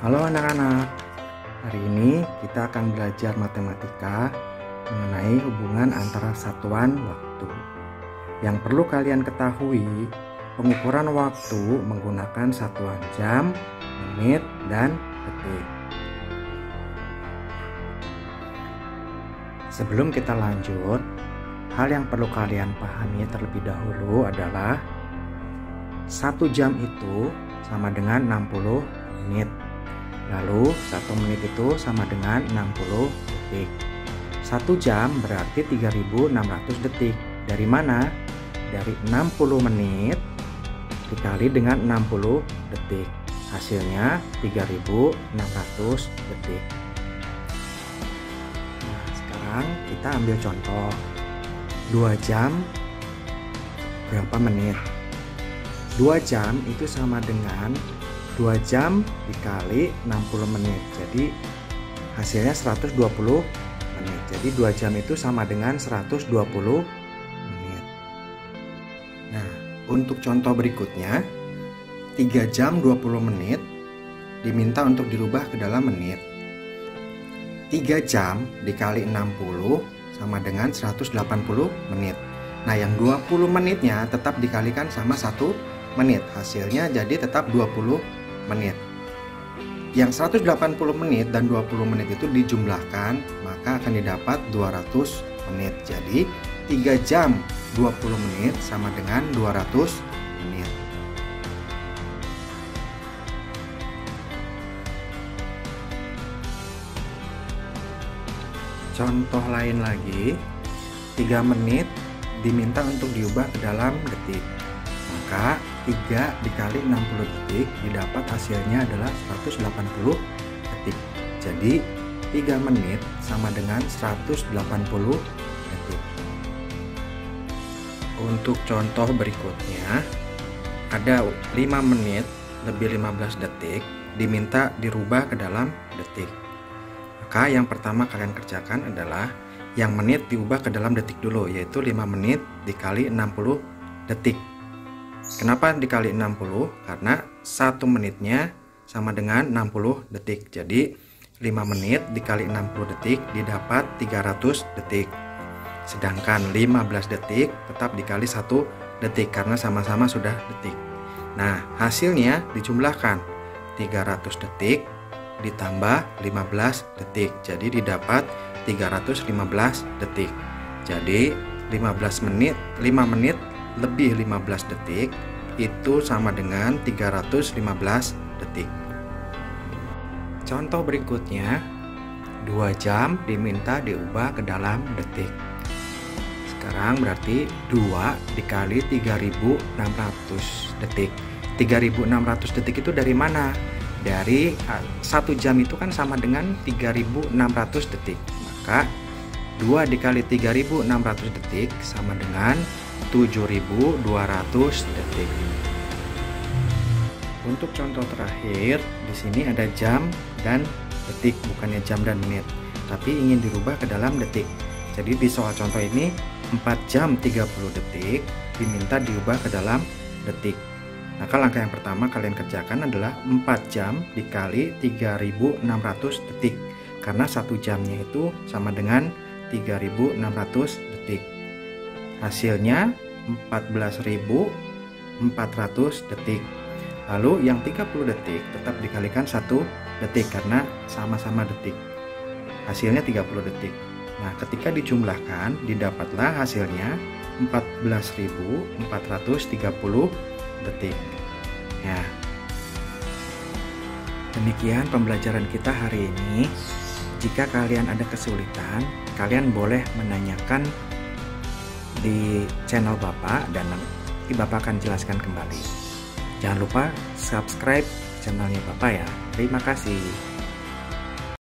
Halo anak-anak, hari ini kita akan belajar matematika mengenai hubungan antara satuan waktu. Yang perlu kalian ketahui, pengukuran waktu menggunakan satuan jam, menit, dan detik. Sebelum kita lanjut, hal yang perlu kalian pahami terlebih dahulu adalah 1 jam itu sama dengan 60 menit. Lalu 1 menit itu sama dengan 60 detik. 1 jam berarti 3600 detik. Dari mana? Dari 60 menit dikali dengan 60 detik. Hasilnya 3600 detik. Nah, sekarang kita ambil contoh. 2 jam berapa menit? 2 jam itu sama dengan 2 jam dikali 60 menit. Jadi hasilnya 120 menit. Jadi 2 jam itu sama dengan 120 menit. Nah, untuk contoh berikutnya, 3 jam 20 menit diminta untuk dirubah ke dalam menit. 3 jam dikali 60 sama dengan 180 menit. Nah, yang 20 menitnya tetap dikalikan sama 1 menit. Hasilnya jadi tetap 20 menit. Yang 180 menit dan 20 menit itu dijumlahkan, maka akan didapat 200 menit. Jadi 3 jam 20 menit sama dengan 200 menit. Contoh lain lagi, 3 menit diminta untuk diubah ke dalam detik. Maka 3 dikali 60 detik didapat hasilnya adalah 180 detik. Jadi 3 menit sama dengan 180 detik. Untuk contoh berikutnya, ada 5 menit lebih 15 detik diminta dirubah ke dalam detik. Maka yang pertama kalian kerjakan adalah yang menit diubah ke dalam detik dulu, yaitu 5 menit dikali 60 detik. Kenapa dikali 60? Karena 1 menitnya sama dengan 60 detik. Jadi 5 menit dikali 60 detik didapat 300 detik. Sedangkan 15 detik tetap dikali 1 detik karena sama-sama sudah detik. Nah, hasilnya dijumlahkan 300 detik ditambah 15 detik. Jadi didapat 315 detik. Jadi 5 menit lebih 15 detik itu sama dengan 315 detik. Contoh berikutnya, 2 jam diminta diubah ke dalam detik. Sekarang berarti 2 dikali 3600 detik. 3600 detik itu dari mana? Dari 1 jam itu kan sama dengan 3600 detik. Maka 2 dikali 3600 detik sama dengan 7200 detik. Untuk contoh terakhir, di sini ada jam dan detik, bukannya jam dan menit, tapi ingin dirubah ke dalam detik. Jadi di soal contoh ini 4 jam 30 detik diminta diubah ke dalam detik. Maka langkah yang pertama kalian kerjakan adalah 4 jam dikali 3600 detik, karena 1 jamnya itu sama dengan 3600 detik. Hasilnya 14.400 detik. Lalu yang 30 detik tetap dikalikan 1 detik karena sama-sama detik. Hasilnya 30 detik. Nah, ketika dijumlahkan didapatlah hasilnya 14.430 detik. Ya. Demikian pembelajaran kita hari ini. Jika kalian ada kesulitan, kalian boleh menanyakan di channel Bapak dan nanti Bapak akan jelaskan kembali. Jangan lupa subscribe channelnya Bapak ya. Terima kasih.